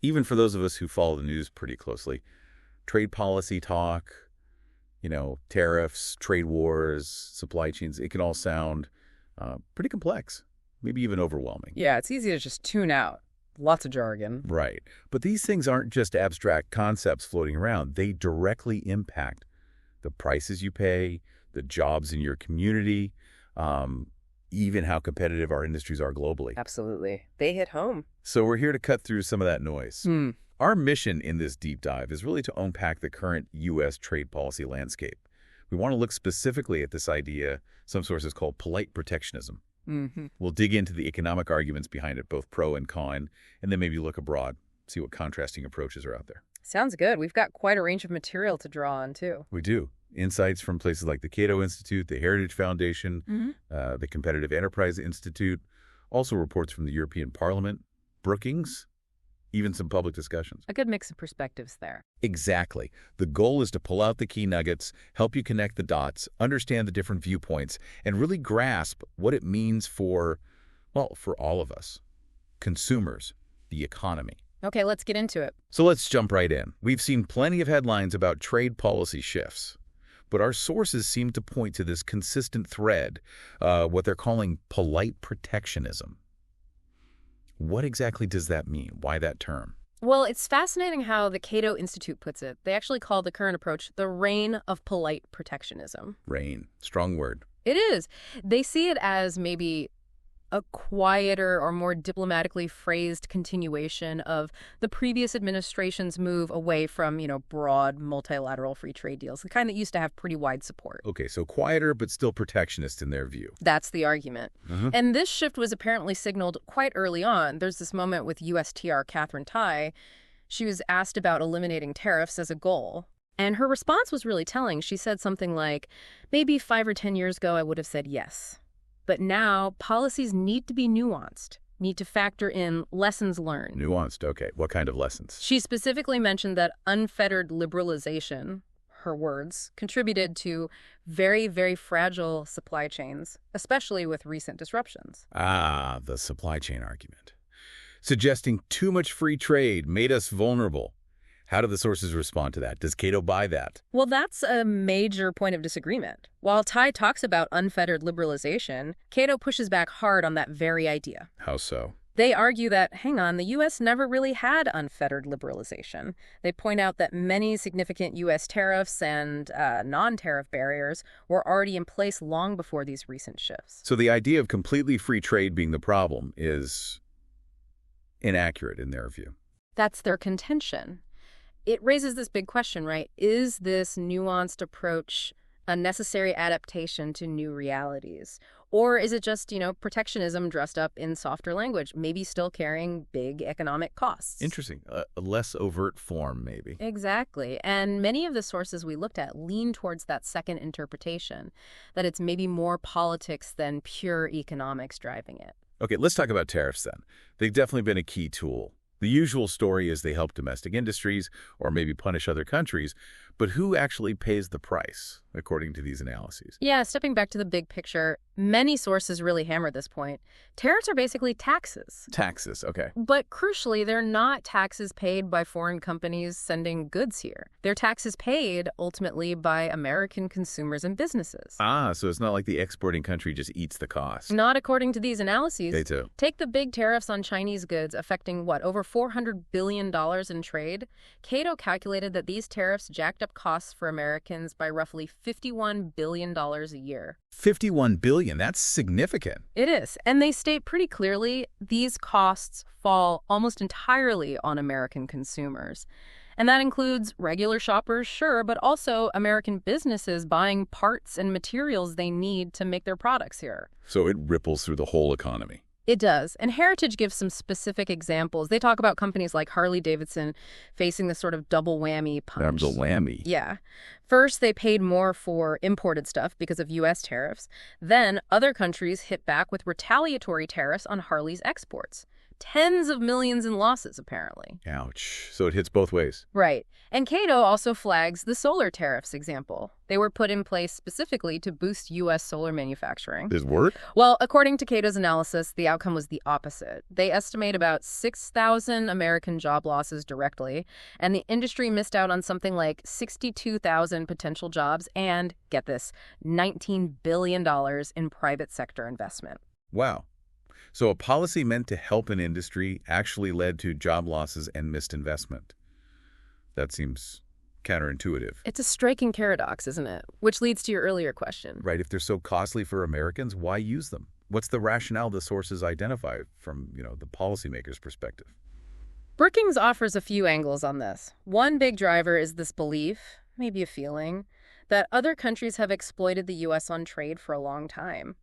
Even for those of us who follow the news pretty closely, trade policy talk, tariffs, trade wars, supply chains, it can all sound pretty complex, maybe even overwhelming. Yeah, it's easy to just tune out. Lots of jargon. Right. But these things aren't just abstract concepts floating around. They directly impact the prices you pay, the jobs in your community, even how competitive our industries are globally. Absolutely. They hit home. So we're here to cut through some of that noise. Our mission in this deep dive is really to unpack the current U.S. trade policy landscape. We want to look specifically at this idea some sources call polite protectionism. We'll dig into the economic arguments behind it, both pro and con, and then maybe look abroad, see what contrasting approaches are out there. Sounds good. We've got quite a range of material to draw on, too. We do. Insights from places like the Cato Institute, the Heritage Foundation, the Competitive Enterprise Institute, also reports from the European Parliament, Brookings, even some public discussions. A good mix of perspectives there. Exactly. The goal is to pull out the key nuggets, help you connect the dots, understand the different viewpoints, and really grasp what it means for all of us, consumers, the economy. Okay, let's get into it. So let's jump right in. We've seen plenty of headlines about trade policy shifts, but our sources seem to point to this consistent thread, what they're calling polite protectionism. What exactly does that mean? Why that term? Well, it's fascinating how the Cato Institute puts it. They actually call the current approach the reign of polite protectionism. Reign. Strong word. It is. They see it as maybe a quieter or more diplomatically phrased continuation of the previous administration's move away from, broad multilateral free trade deals, the kind that used to have pretty wide support. Okay, so quieter but still protectionist in their view. That's the argument. And this shift was apparently signaled quite early on. There's this moment with USTR Catherine Tai. She was asked about eliminating tariffs as a goal. And her response was really telling. She said something like, maybe 5 or 10 years ago, I would have said yes. But now, policies need to be nuanced, need to factor in lessons learned. Nuanced, okay. What kind of lessons? She specifically mentioned that unfettered liberalization, her words, contributed to very, very fragile supply chains, especially with recent disruptions. Ah, the supply chain argument. Suggesting too much free trade made us vulnerable. How do the sources respond to that? Does Cato buy that? Well, that's a major point of disagreement. While Tai talks about unfettered liberalization, Cato pushes back hard on that very idea. How so? They argue that, hang on, the U.S. never really had unfettered liberalization. They point out that many significant U.S. tariffs and non-tariff barriers were already in place long before these recent shifts. So the idea of completely free trade being the problem is inaccurate in their view. That's their contention. It raises this big question, right? Is this nuanced approach a necessary adaptation to new realities? Or is it just, protectionism dressed up in softer language, maybe still carrying big economic costs? Interesting. A less overt form, maybe. Exactly. And many of the sources we looked at lean towards that second interpretation, that it's maybe more politics than pure economics driving it. Okay, let's talk about tariffs then. They've definitely been a key tool. The usual story is they help domestic industries or maybe punish other countries, but who actually pays the price, according to these analyses? Yeah, stepping back to the big picture, many sources really hammer this point. Tariffs are basically taxes. Taxes, okay. But crucially, they're not taxes paid by foreign companies sending goods here. They're taxes paid, ultimately, by American consumers and businesses. Ah, so it's not like the exporting country just eats the cost. Not according to these analyses. They do. Take the big tariffs on Chinese goods affecting, over $400 billion in trade. Cato calculated that these tariffs jacked up costs for Americans by roughly $51 billion a year. $51 billion, that's significant. It is. And they state pretty clearly these costs fall almost entirely on American consumers. And that includes regular shoppers, sure, but also American businesses buying parts and materials they need to make their products here. So it ripples through the whole economy. It does. And Heritage gives some specific examples. They talk about companies like Harley-Davidson facing this sort of double whammy punch. Double whammy. Yeah. First, they paid more for imported stuff because of U.S. tariffs. Then, other countries hit back with retaliatory tariffs on Harley's exports. tens of millions in losses, apparently. Ouch. So it hits both ways. Right. And Cato also flags the solar tariffs example. They were put in place specifically to boost U.S. solar manufacturing. Does it work? Well, according to Cato's analysis, the outcome was the opposite. They estimate about 6,000 American job losses directly, and the industry missed out on something like 62,000 potential jobs and, get this, $19 billion in private sector investment. Wow. So a policy meant to help an industry actually led to job losses and missed investment. That seems counterintuitive. It's a striking paradox, isn't it? Which leads to your earlier question. Right, if they're so costly for Americans, why use them? What's the rationale the sources identify from, the policymaker's perspective? Brookings offers a few angles on this. One big driver is this belief, maybe a feeling, that other countries have exploited the U.S. on trade for a long time.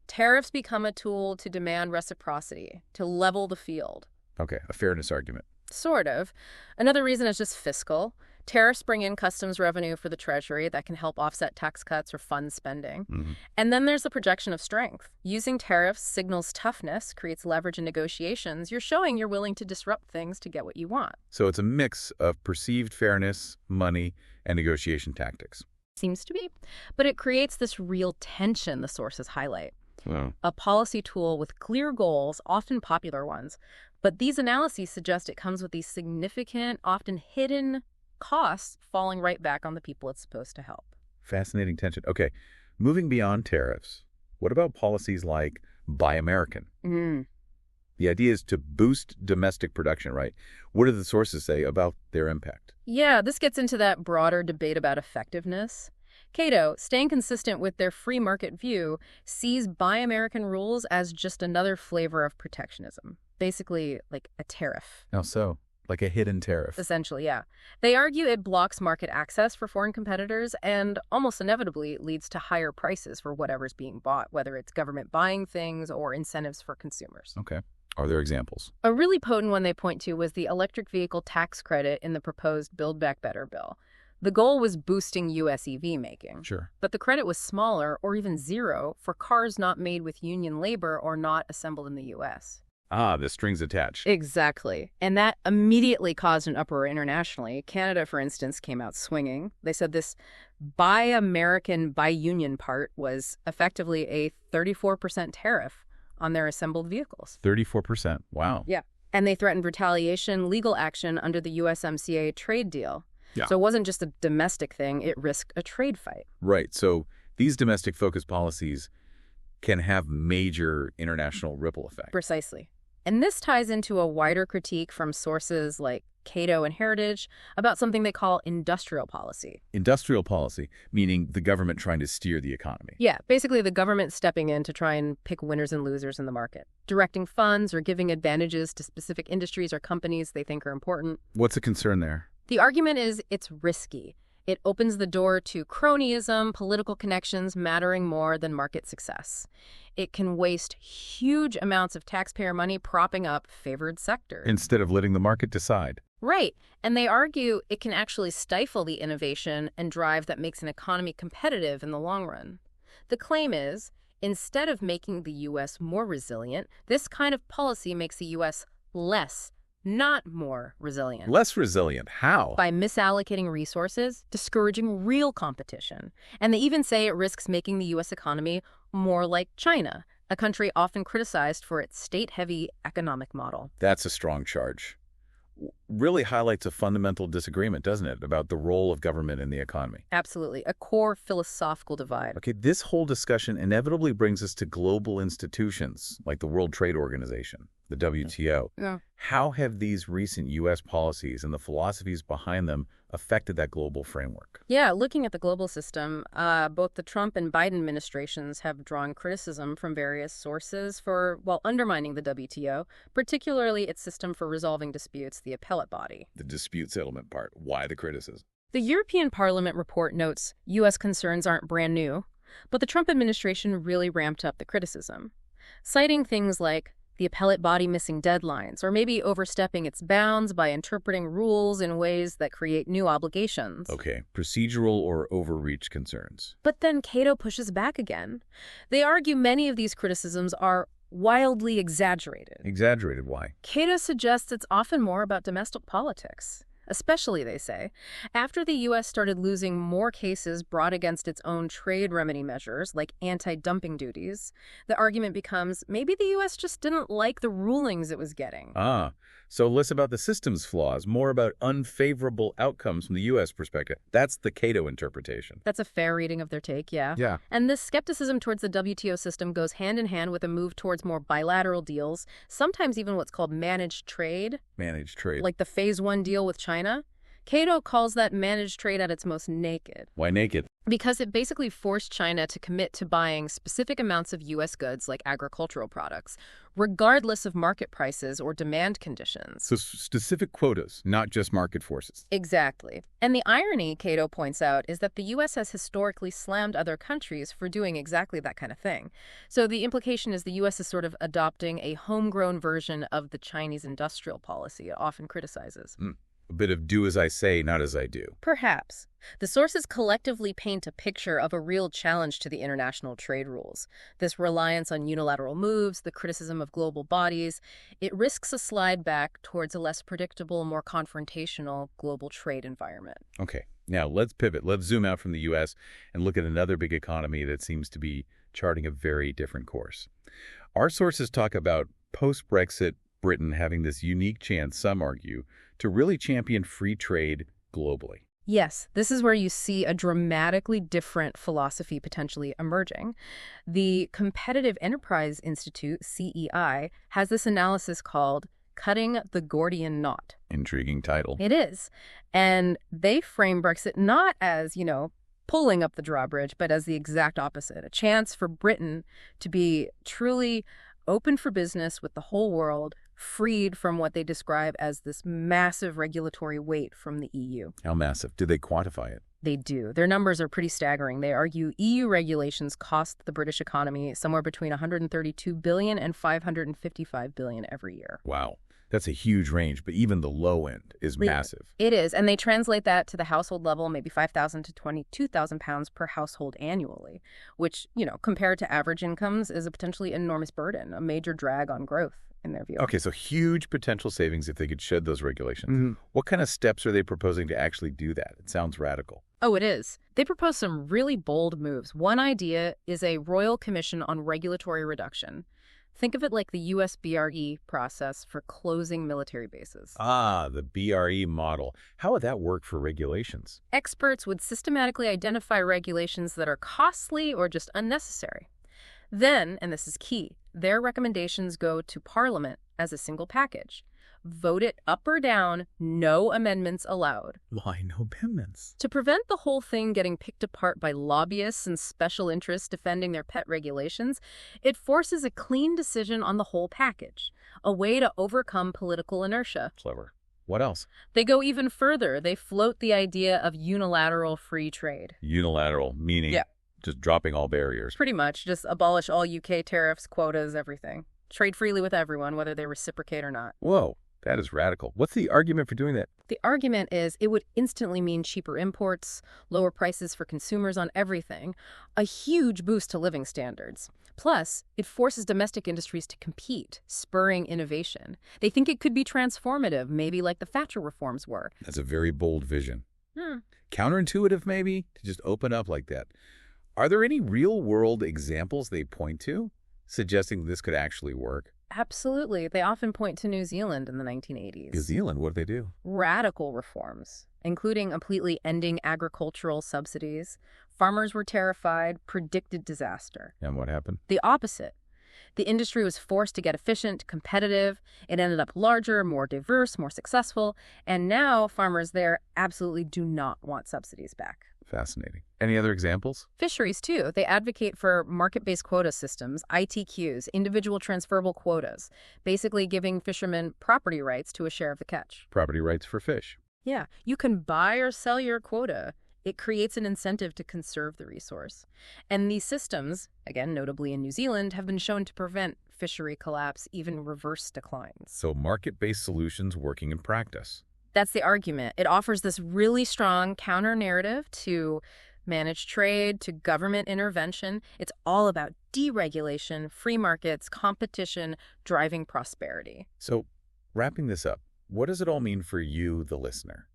Tariffs become a tool to demand reciprocity, to level the field. Okay, a fairness argument. Sort of. Another reason is just fiscal. Tariffs bring in customs revenue for the Treasury that can help offset tax cuts or fund spending. Mm-hmm. And then there's the projection of strength. Using tariffs signals toughness, creates leverage in negotiations. You're showing you're willing to disrupt things to get what you want. So it's a mix of perceived fairness, money, and negotiation tactics. Seems to be. But it creates this real tension the sources highlight. Wow. A policy tool with clear goals, often popular ones. But these analyses suggest it comes with these significant, often hidden costs falling right back on the people it's supposed to help. Fascinating tension. Okay, moving beyond tariffs, what about policies like Buy American? The idea is to boost domestic production, right? What do the sources say about their impact? Yeah, this gets into that broader debate about effectiveness. Cato, staying consistent with their free market view, sees Buy American rules as just another flavor of protectionism. Basically, like a tariff. How so? Like a hidden tariff? Essentially, yeah. They argue it blocks market access for foreign competitors and almost inevitably leads to higher prices for whatever's being bought, whether it's government buying things or incentives for consumers. Okay. Are there examples? A really potent one they point to was the electric vehicle tax credit in the proposed Build Back Better bill. The goal was boosting U.S. EV making. Sure. But the credit was smaller, or even zero, for cars not made with union labor or not assembled in the U.S. Ah, the strings attached. Exactly. And that immediately caused an uproar internationally. Canada, for instance, came out swinging. They said this Buy American, Buy Union part was effectively a 34% tariff on their assembled vehicles. 34%. Wow. Yeah. And they threatened retaliation, legal action under the USMCA trade deal. Yeah. So it wasn't just a domestic thing, it risked a trade fight. Right. So these domestic-focused policies can have major international ripple effects. Precisely. And this ties into a wider critique from sources like Cato and Heritage about something they call industrial policy. Industrial policy, meaning the government trying to steer the economy. Yeah, basically the government stepping in to try and pick winners and losers in the market, directing funds or giving advantages to specific industries or companies they think are important. What's the concern there? The argument is it's risky. It opens the door to cronyism, political connections mattering more than market success. It can waste huge amounts of taxpayer money propping up favored sectors. Instead of letting the market decide. Right. And they argue it can actually stifle the innovation and drive that makes an economy competitive in the long run. The claim is, instead of making the U.S. more resilient, this kind of policy makes the U.S. less, not more resilient. Less resilient? How? By misallocating resources, discouraging real competition. And they even say it risks making the U.S. economy more like China, a country often criticized for its state-heavy economic model. That's a strong charge. Really highlights a fundamental disagreement, doesn't it, about the role of government in the economy? Absolutely. A core philosophical divide. Okay, this whole discussion inevitably brings us to global institutions like the World Trade Organization, the WTO. Yeah. How have these recent U.S. policies and the philosophies behind them affected that global framework? Yeah, looking at the global system, both the Trump and Biden administrations have drawn criticism from various sources for, undermining the WTO, particularly its system for resolving disputes, the appellate body. The dispute settlement part. Why the criticism? The European Parliament report notes U.S. concerns aren't brand new, but the Trump administration really ramped up the criticism, citing things like the appellate body missing deadlines, or maybe overstepping its bounds by interpreting rules in ways that create new obligations. Okay, procedural or overreach concerns. But then Cato pushes back again. They argue many of these criticisms are wildly exaggerated. Exaggerated, why? Cato suggests it's often more about domestic politics. Especially, they say, after the U.S. started losing more cases brought against its own trade remedy measures, like anti-dumping duties, the argument becomes maybe the U.S. just didn't like the rulings it was getting. So less about the system's flaws, more about unfavorable outcomes from the U.S. perspective. That's the Cato interpretation. That's a fair reading of their take, yeah. Yeah. And this skepticism towards the WTO system goes hand in hand with a move towards more bilateral deals, sometimes even what's called managed trade. Managed trade. Like the Phase 1 deal with China. Cato calls that managed trade at its most naked. Why naked? Because it basically forced China to commit to buying specific amounts of U.S. goods like agricultural products, regardless of market prices or demand conditions. So specific quotas, not just market forces. Exactly. And the irony, Cato points out, is that the U.S. has historically slammed other countries for doing exactly that kind of thing. So the implication is the U.S. is sort of adopting a homegrown version of the Chinese industrial policy it often criticizes. A bit of do as I say, not as I do. Perhaps. The sources collectively paint a picture of a real challenge to the international trade rules. This reliance on unilateral moves, the criticism of global bodies, it risks a slide back towards a less predictable, more confrontational global trade environment. Okay, now let's pivot. Let's zoom out from the U.S. and look at another big economy that seems to be charting a very different course. Our sources talk about post-Brexit Britain having this unique chance, some argue, to really champion free trade globally. Yes, this is where you see a dramatically different philosophy potentially emerging. The Competitive Enterprise Institute, CEI, has this analysis called Cutting the Gordian Knot. Intriguing title. It is. And they frame Brexit not as, pulling up the drawbridge, but as the exact opposite, a chance for Britain to be truly open for business with the whole world, freed from what they describe as this massive regulatory weight from the EU. How massive? Did they quantify it? They do. Their numbers are pretty staggering. They argue EU regulations cost the British economy somewhere between 132 billion and 555 billion every year. Wow. That's a huge range, but even the low end is massive. It is, and they translate that to the household level, maybe 5,000 to 22,000 pounds per household annually, which, compared to average incomes is a potentially enormous burden, a major drag on growth in their view. Okay, so huge potential savings if they could shed those regulations. What kind of steps are they proposing to actually do that? It sounds radical. Oh, it is. They propose some really bold moves. One idea is a Royal Commission on Regulatory Reduction. Think of it like the U.S. BRE process for closing military bases. The BRE model. How would that work for regulations? Experts would systematically identify regulations that are costly or just unnecessary. Then, and this is key, their recommendations go to Parliament as a single package. Vote it up or down, no amendments allowed. Why no amendments? To prevent the whole thing getting picked apart by lobbyists and special interests defending their pet regulations, it forces a clean decision on the whole package, a way to overcome political inertia. Clever. What else? They go even further. They float the idea of unilateral free trade. Unilateral, meaning just dropping all barriers. Pretty much. Just abolish all UK tariffs, quotas, everything. Trade freely with everyone, whether they reciprocate or not. Whoa. That is radical. What's the argument for doing that? The argument is it would instantly mean cheaper imports, lower prices for consumers on everything, a huge boost to living standards. Plus, it forces domestic industries to compete, spurring innovation. They think it could be transformative, maybe like the Thatcher reforms were. That's a very bold vision. Counterintuitive, maybe, to just open up like that. Are there any real-world examples they point to suggesting this could actually work? Absolutely. They often point to New Zealand in the 1980s. New Zealand, what did they do? Radical reforms, including completely ending agricultural subsidies. Farmers were terrified, predicted disaster. And what happened? The opposite. The industry was forced to get efficient, competitive. It ended up larger, more diverse, more successful. And now farmers there absolutely do not want subsidies back. Fascinating. Any other examples? Fisheries, too. They advocate for market-based quota systems, ITQs, individual transferable quotas, basically giving fishermen property rights to a share of the catch. Property rights for fish. Yeah. You can buy or sell your quota. It creates an incentive to conserve the resource. And these systems, again, notably in New Zealand, have been shown to prevent fishery collapse, even reverse declines. So market-based solutions working in practice. That's the argument. It offers this really strong counter-narrative to managed trade, to government intervention. It's all about deregulation, free markets, competition, driving prosperity. So, wrapping this up, what does it all mean for you, the listener?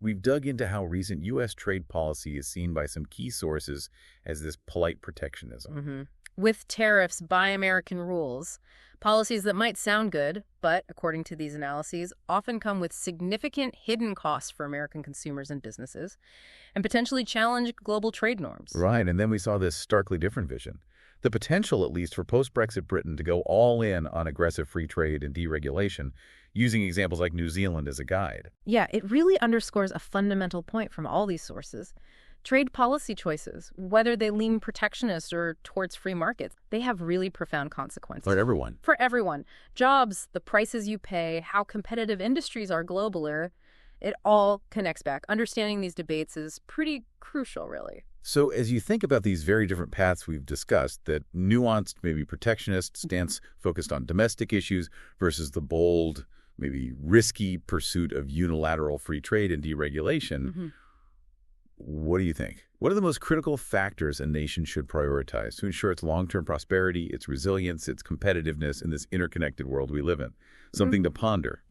We've dug into how recent U.S. trade policy is seen by some key sources as this polite protectionism. With tariffs, buy American rules, policies that might sound good, but, according to these analyses, often come with significant hidden costs for American consumers and businesses, and potentially challenge global trade norms. Right, and then we saw this starkly different vision. The potential, at least, for post-Brexit Britain to go all in on aggressive free trade and deregulation, using examples like New Zealand as a guide. Yeah, it really underscores a fundamental point from all these sources. Trade policy choices, whether they lean protectionist or towards free markets, they have really profound consequences. For everyone. For everyone. Jobs, the prices you pay, how competitive industries are globally, it all connects back. Understanding these debates is pretty crucial, really. So as you think about these very different paths we've discussed, that nuanced, maybe protectionist stance focused on domestic issues versus the bold, maybe risky pursuit of unilateral free trade and deregulation, what do you think? What are the most critical factors a nation should prioritize to ensure its long-term prosperity, its resilience, its competitiveness in this interconnected world we live in? Something to ponder.